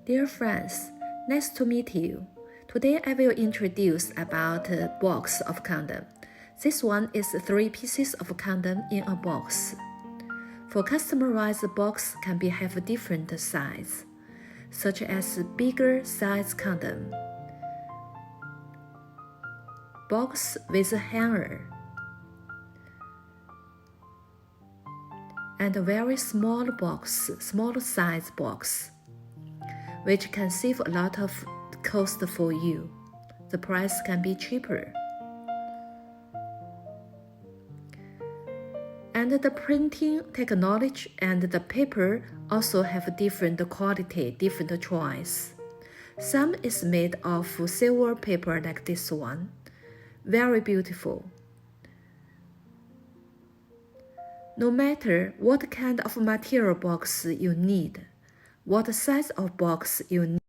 Dear friends, nice to meet you. Today I will introduce about a box of condom. This one is 3 pieces of condom in a box. For customized box can be have different size, such as bigger size condom, box with a hanger, and a very small size box, which can save a lot of cost for you. The price can be cheaper. And the printing technology and the paper also have different quality, different choice. Some is made of silver paper like this one. Very beautiful. No matter what kind of material box you need, what size of box you need,